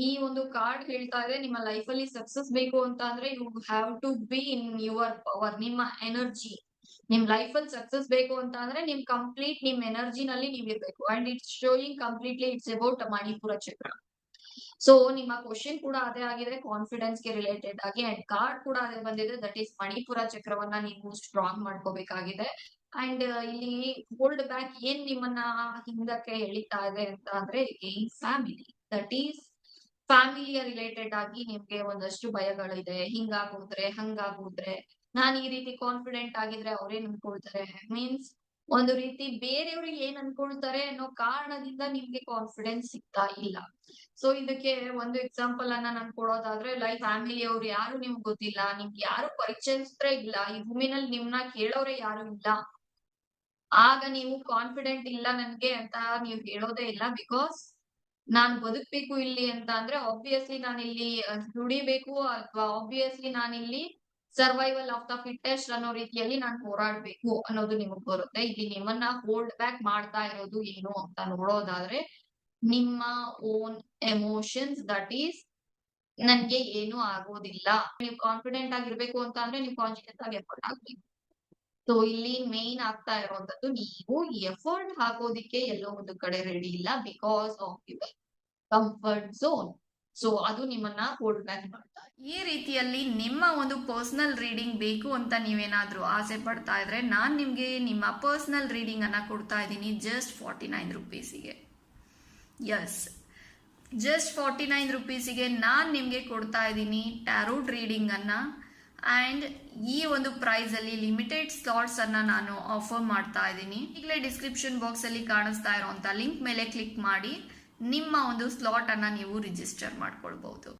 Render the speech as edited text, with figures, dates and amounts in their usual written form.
ಈ ಒಂದು ಕಾರ್ಡ್ ಹೇಳ್ತಾ ಇದೆ ನಿಮ್ಮ ಲೈಫ್ ಅಲ್ಲಿ ಸಕ್ಸಸ್ ಬೇಕು ಅಂತ ಅಂದ್ರೆ you have to be in your power, ನಿಮ್ಮ ಎನರ್ಜಿ. ನಿಮ್ ಲೈಫ್ ಅಲ್ಲಿ ಸಕ್ಸಸ್ ಬೇಕು ಅಂತ ಅಂದ್ರೆ ನಿಮ್ ಕಂಪ್ಲೀಟ್ ನಿಮ್ ಎನರ್ಜಿನಲ್ಲಿ ನೀವ್ ಇರ್ಬೇಕು. And it's showing completely it's about Manipura chakra. So ನಿಮ್ಮ ಕ್ವಶನ್ ಕೂಡ ಅದೇ ಆಗಿದೆ, ಕಾನ್ಫಿಡೆನ್ಸ್ ಗೆ ರಿಲೇಟೆಡ್ ಆಗಿ. ಅಂಡ್ ಕಾರ್ಡ್ ಕೂಡ ಅದೇ ಬಂದಿದೆ, ದಟ್ ಈಸ್ ಮಣಿಪುರ ಚಕ್ರವನ್ನ ನೀವು ಸ್ಟ್ರಾಂಗ್ ಮಾಡ್ಕೋಬೇಕಾಗಿದೆ. ಅಂಡ್ ಇಲ್ಲಿ ಹೋಲ್ಡ್ ಬ್ಯಾಕ್ ಏನ್ ನಿಮ್ಮನ್ನ ಹಿಂದಕ್ಕೆ ಎಳಿತಾ ಇದೆ ಅಂತ ಅಂದ್ರೆ ಅಗೈನ್ ಫ್ಯಾಮಿಲಿ. ದಟ್ ಈಸ್ ಫ್ಯಾಮಿಲಿಯ ರಿಲೇಟೆಡ್ ಆಗಿ ನಿಮ್ಗೆ ಒಂದಷ್ಟು ಭಯಗಳಿದೆ. ಹಿಂಗಾಗೋದ್ರೆ ಹಂಗಾಗೋದ್ರೆ ನಾನ್ ಈ ರೀತಿ ಕಾನ್ಫಿಡೆಂಟ್ ಆಗಿದ್ರೆ ಅವ್ರೇನ್ ಅನ್ಕೊಳ್ತಾರೆ, ಮೀನ್ಸ್ ಒಂದು ರೀತಿ ಬೇರೆಯವ್ರು ಏನ್ ಅನ್ಕೊಳ್ತಾರೆ ಅನ್ನೋ ಕಾರಣದಿಂದ ನಿಮ್ಗೆ ಕಾನ್ಫಿಡೆನ್ಸ್ ಸಿಗ್ತಾ ಇಲ್ಲ. ಸೊ ಇದಕ್ಕೆ ಒಂದು ಎಕ್ಸಾಂಪಲ್ ಅನ್ನ ನಾನ್ ಕೊಡೋದಾದ್ರೆ, ಲೈಕ್ ಫ್ಯಾಮಿಲಿ ಅವ್ರು ಯಾರು ನಿಮ್ಗೆ ಗೊತ್ತಿಲ್ಲ, ನಿಮ್ಗೆ ಯಾರು ಪರಿಚಯಿಸ್ತ್ರೇ ಇಲ್ಲ, ಈ ಭೂಮಿನಲ್ಲಿ ನಿಮ್ನ ಕೇಳೋರೆ ಯಾರು ಇಲ್ಲ. ಆಗ ನೀವು ಕಾನ್ಫಿಡೆಂಟ್ ಇಲ್ಲ ನನ್ಗೆ ಅಂತ ನೀವು ಹೇಳೋದೇ ಇಲ್ಲ. ಬಿಕಾಸ್ ನಾನ್ ಬದುಕ್ಬೇಕು ಇಲ್ಲಿ ಅಂತ ಅಂದ್ರೆ ಆಬ್ವಿಯಸ್ಲಿ ನಾನಿಲ್ಲಿ ದುಡಿಬೇಕು, ಅಥವಾ ಆಬ್ವಿಯಸ್ಲಿ ನಾನಿಲ್ಲಿ ಸರ್ವೈವಲ್ ಆಫ್ ದ ಫಿಟ್ಟೆಸ್ಟ್ ಅನ್ನೋ ರೀತಿಯಲ್ಲಿ ನಾನ್ ಹೋರಾಡ್ಬೇಕು ಅನ್ನೋದು ನಿಮಗ್ ಬರುತ್ತೆ. ಇಲ್ಲಿ ನಿಮ್ಮನ್ನ ಹೋಲ್ಡ್ ಬ್ಯಾಕ್ ಮಾಡ್ತಾ ಇರೋದು ಏನು ಅಂತ ನೋಡೋದಾದ್ರೆ, ನಿಮ್ಮ ಓನ್ ಎಮೋಷನ್ಸ್. ದಟ್ ಈಸ್ ನನ್ಗೆ ಏನು ಆಗೋದಿಲ್ಲ. ನೀವು ಕಾನ್ಫಿಡೆಂಟ್ ಆಗಿರ್ಬೇಕು ಅಂತ ಅಂದ್ರೆ ನೀವು ಕಾನ್ಶಿಯಸ್ ಆಗಿ ಎಫರ್ಟ್ ಹಾಕ್ಬೇಕು. ಸೊ ಇಲ್ಲಿ ಮೇನ್ ಆಗ್ತಾ ಇರುವಂತದ್ದು, ನೀವು ಎಫರ್ಟ್ ಹಾಕೋದಿಕ್ಕೆ ಎಲ್ಲೋ ಒಂದು ಕಡೆ ರೆಡಿ ಇಲ್ಲ because of your comfort zone. So ಅದು ನಿಮ್ಮನ್ನ ಹೋಲ್ಡ್ ಬ್ಯಾಕ್ ಮಾಡ್ತಾ ಇದೆ. ಈ ರೀತಿಯಲ್ಲಿ ನಿಮ್ಮ ಒಂದು ಪರ್ಸನಲ್ ರೀಡಿಂಗ್ ಬೇಕು ಅಂತ ನೀವೇನಾದ್ರೂ ಆಸೆ ಪಡ್ತಾ ಇದ್ರೆ, ನಾನ್ ನಿಮ್ಗೆ ನಿಮ್ಮ ಪರ್ಸನಲ್ ರೀಡಿಂಗ್ ಅನ್ನ ಕೊಡ್ತಾ ಇದ್ದೀನಿ ಜಸ್ಟ್ 49 ರುಪೀಸಿಗೆ. ಎಸ್, ಜಸ್ಟ್ 49 ರುಪೀಸಿಗೆ ನಾನ್ ನಿಮ್ಗೆ ಕೊಡ್ತಾ ಇದ್ದೀನಿ ಟ್ಯಾರೋಟ್ ರೀಡಿಂಗ್ ಅನ್ನ. ಅಂಡ್ ಈ ಒಂದು ಪ್ರೈಸ್ ಅಲ್ಲಿ ಲಿಮಿಟೆಡ್ ಸ್ಲಾಟ್ಸ್ ಅನ್ನ ನಾನು ಆಫರ್ ಮಾಡ್ತಾ ಇದ್ದೀನಿ. ಈಗಲೇ ಡಿಸ್ಕ್ರಿಪ್ಷನ್ ಬಾಕ್ಸ್ ಅಲ್ಲಿ ಕಾಣಿಸ್ತಾ ಇರುವಂತ ಲಿಂಕ್ ಮೇಲೆ ಕ್ಲಿಕ್ ಮಾಡಿ ನಿಮ್ಮ ಒಂದು ಸ್ಲಾಟ್ ಅನ್ನ ನೀವು ರಿಜಿಸ್ಟರ್ ಮಾಡ್ಕೊಳ್ಬಹುದು.